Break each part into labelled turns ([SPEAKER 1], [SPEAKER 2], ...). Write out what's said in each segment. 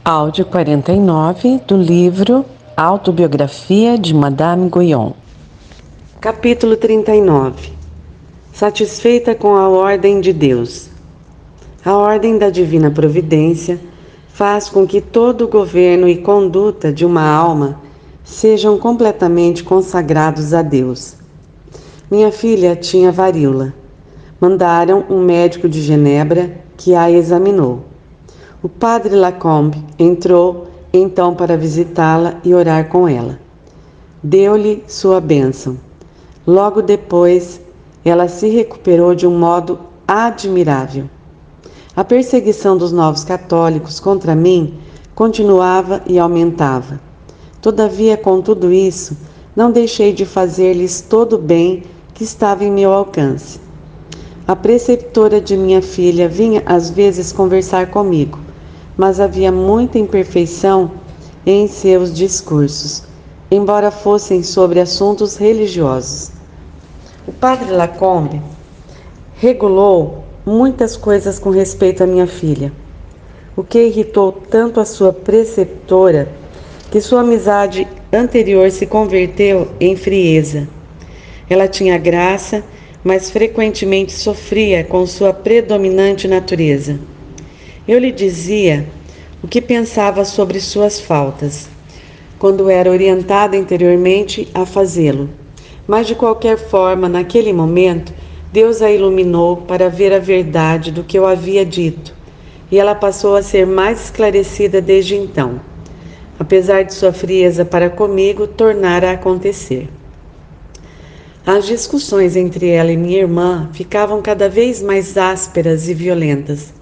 [SPEAKER 1] Áudio 49 do livro Autobiografia de Madame Guyon.
[SPEAKER 2] Capítulo 39. Satisfeita com a ordem de Deus. A ordem da divina providência faz com que todo o governo e conduta de uma alma sejam completamente consagrados a Deus. Minha filha tinha varíola. Mandaram um médico de Genebra que a examinou. O padre Lacombe entrou então para visitá-la e orar com ela. Deu-lhe sua bênção. Logo depois, ela se recuperou de um modo admirável. A perseguição dos novos católicos contra mim continuava e aumentava. Todavia, com tudo isso, não deixei de fazer-lhes todo o bem que estava em meu alcance. A preceptora de minha filha vinha às vezes conversar comigo, mas havia muita imperfeição em seus discursos, embora fossem sobre assuntos religiosos. O padre Lacombe regulou muitas coisas com respeito à minha filha, o que irritou tanto a sua preceptora que sua amizade anterior se converteu em frieza. Ela tinha graça, mas frequentemente sofria com sua predominante natureza. Eu lhe dizia o que pensava sobre suas faltas, quando era orientada interiormente a fazê-lo. Mas, de qualquer forma, naquele momento, Deus a iluminou para ver a verdade do que eu havia dito, e ela passou a ser mais esclarecida desde então. Apesar de sua frieza para comigo, tornara a acontecer. As discussões entre ela e minha irmã ficavam cada vez mais ásperas e violentas.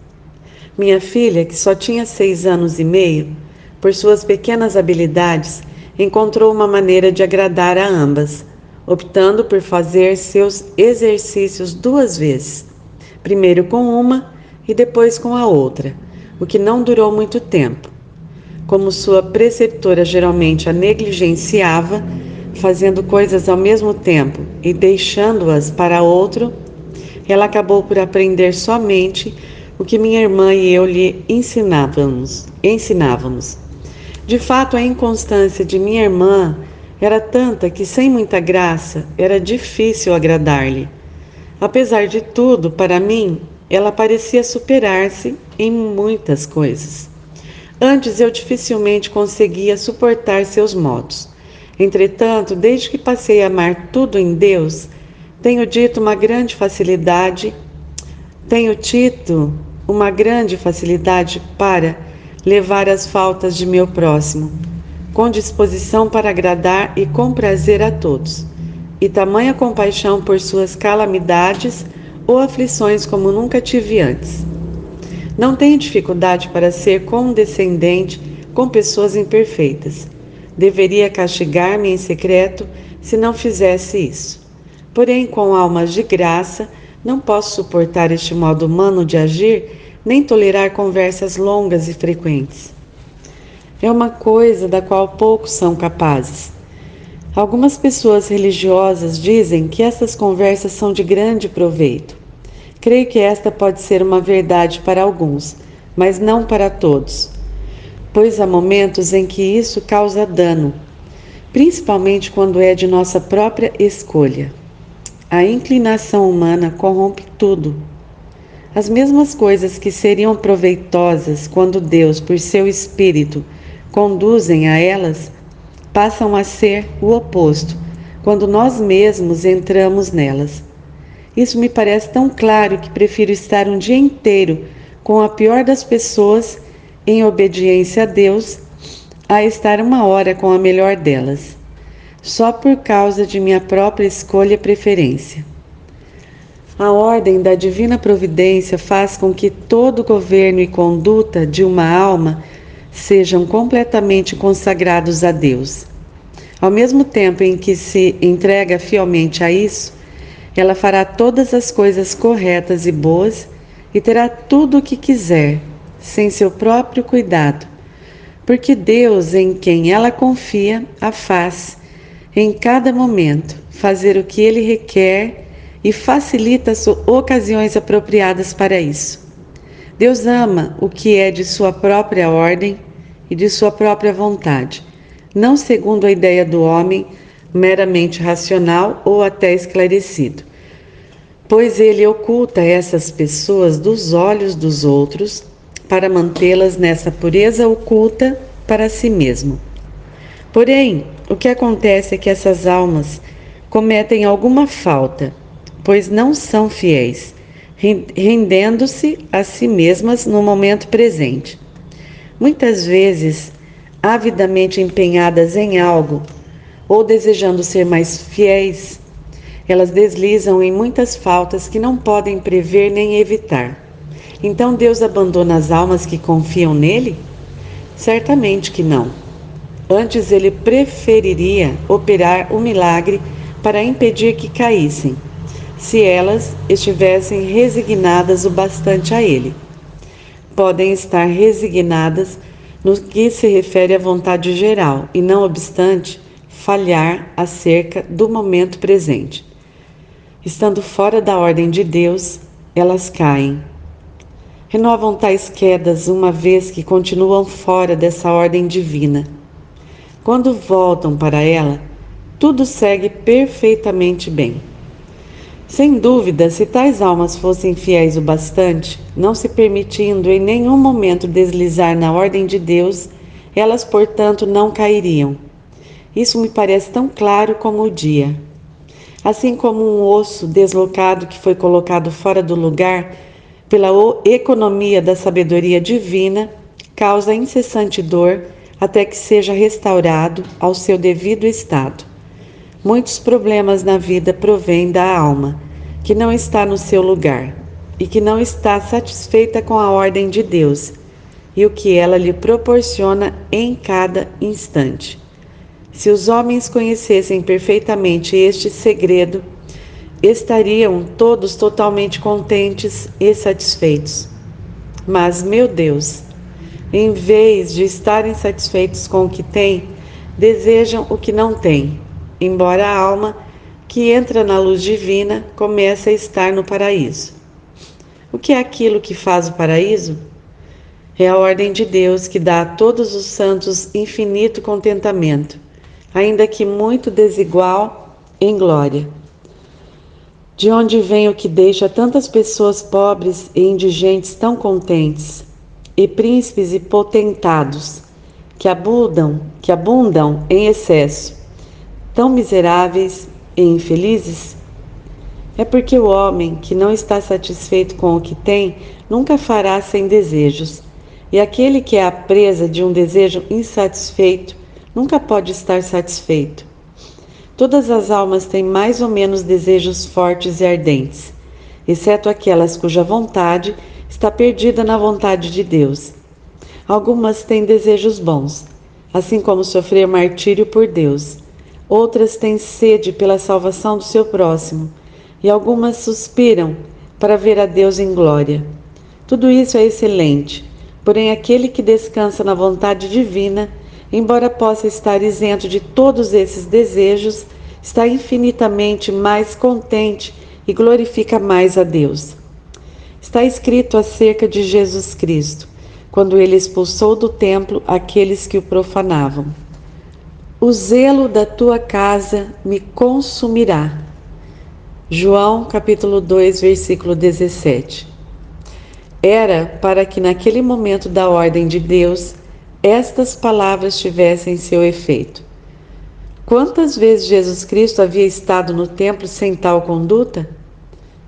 [SPEAKER 2] Minha filha, que só tinha 6 anos e meio, por suas pequenas habilidades, encontrou uma maneira de agradar a ambas, optando por fazer seus exercícios 2 vezes, primeiro com uma e depois com a outra, o que não durou muito tempo. Como sua preceptora geralmente a negligenciava, fazendo coisas ao mesmo tempo e deixando-as para outro, ela acabou por aprender somente o que minha irmã e eu lhe ensinávamos. De fato, a inconstância de minha irmã era tanta que, sem muita graça, era difícil agradar-lhe. Apesar de tudo, para mim, ela parecia superar-se em muitas coisas. Antes eu dificilmente conseguia suportar seus modos. Entretanto, desde que passei a amar tudo em Deus, tenho tido uma grande facilidade para levar as faltas de meu próximo, com disposição para agradar e comprazer a todos, e tamanha compaixão por suas calamidades ou aflições como nunca tive antes. Não tenho dificuldade para ser condescendente com pessoas imperfeitas. Deveria castigar-me em secreto se não fizesse isso. Porém, com almas de graça, não posso suportar este modo humano de agir, nem tolerar conversas longas e frequentes. É uma coisa da qual poucos são capazes. Algumas pessoas religiosas dizem que essas conversas são de grande proveito. Creio que esta pode ser uma verdade para alguns, mas não para todos, pois há momentos em que isso causa dano, principalmente quando é de nossa própria escolha. A inclinação humana corrompe tudo. As mesmas coisas que seriam proveitosas quando Deus, por seu Espírito, conduzem a elas, passam a ser o oposto quando nós mesmos entramos nelas. Isso me parece tão claro que prefiro estar um dia inteiro com a pior das pessoas em obediência a Deus a estar 1 hora com a melhor delas, só por causa de minha própria escolha e preferência. A ordem da divina providência faz com que todo o governo e conduta de uma alma sejam completamente consagrados a Deus. Ao mesmo tempo em que se entrega fielmente a isso, ela fará todas as coisas corretas e boas e terá tudo o que quiser, sem seu próprio cuidado, porque Deus, em quem ela confia, a faz, em cada momento, fazer o que Ele requer e facilita as ocasiões apropriadas para isso. Deus ama o que é de sua própria ordem e de sua própria vontade, não segundo a ideia do homem meramente racional ou até esclarecido. Pois ele oculta essas pessoas dos olhos dos outros para mantê-las nessa pureza oculta para si mesmo. Porém, o que acontece é que essas almas cometem alguma falta, pois não são fiéis, rendendo-se a si mesmas no momento presente. Muitas vezes, avidamente empenhadas em algo, ou desejando ser mais fiéis, elas deslizam em muitas faltas que não podem prever nem evitar. Então Deus abandona as almas que confiam nele? Certamente que não. Antes ele preferiria operar o milagre para impedir que caíssem, se elas estivessem resignadas o bastante a ele. Podem estar resignadas no que se refere à vontade geral e, não obstante, falhar acerca do momento presente. Estando fora da ordem de Deus, elas caem. Renovam tais quedas uma vez que continuam fora dessa ordem divina. Quando voltam para ela, tudo segue perfeitamente bem. Sem dúvida, se tais almas fossem fiéis o bastante, não se permitindo em nenhum momento deslizar na ordem de Deus, elas, portanto, não cairiam. Isso me parece tão claro como o dia. Assim como um osso deslocado que foi colocado fora do lugar pela economia da sabedoria divina, causa incessante dor até que seja restaurado ao seu devido estado. Muitos problemas na vida provêm da alma, que não está no seu lugar e que não está satisfeita com a ordem de Deus e o que ela lhe proporciona em cada instante. Se os homens conhecessem perfeitamente este segredo, estariam todos totalmente contentes e satisfeitos. Mas, meu Deus, em vez de estarem satisfeitos com o que têm, desejam o que não têm, embora a alma que entra na luz divina comece a estar no paraíso. O que é aquilo que faz o paraíso? É a ordem de Deus que dá a todos os santos infinito contentamento, ainda que muito desigual em glória. De onde vem o que deixa tantas pessoas pobres e indigentes tão contentes, e príncipes e potentados que abundam em excesso, tão miseráveis e infelizes? É porque o homem que não está satisfeito com o que tem nunca fará sem desejos, e aquele que é a presa de um desejo insatisfeito nunca pode estar satisfeito. Todas as almas têm mais ou menos desejos fortes e ardentes, exceto aquelas cuja vontade está perdida na vontade de Deus. Algumas têm desejos bons, assim como sofrer martírio por Deus. Outras têm sede pela salvação do seu próximo, e algumas suspiram para ver a Deus em glória. Tudo isso é excelente, porém aquele que descansa na vontade divina, embora possa estar isento de todos esses desejos, está infinitamente mais contente e glorifica mais a Deus. Está escrito acerca de Jesus Cristo, quando ele expulsou do templo aqueles que o profanavam: o zelo da tua casa me consumirá. João capítulo 2, versículo 17. Era para que naquele momento da ordem de Deus, estas palavras tivessem seu efeito. Quantas vezes Jesus Cristo havia estado no templo sem tal conduta?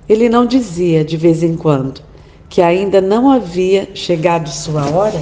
[SPEAKER 2] Ele não dizia, de vez em quando, que ainda não havia chegado sua hora?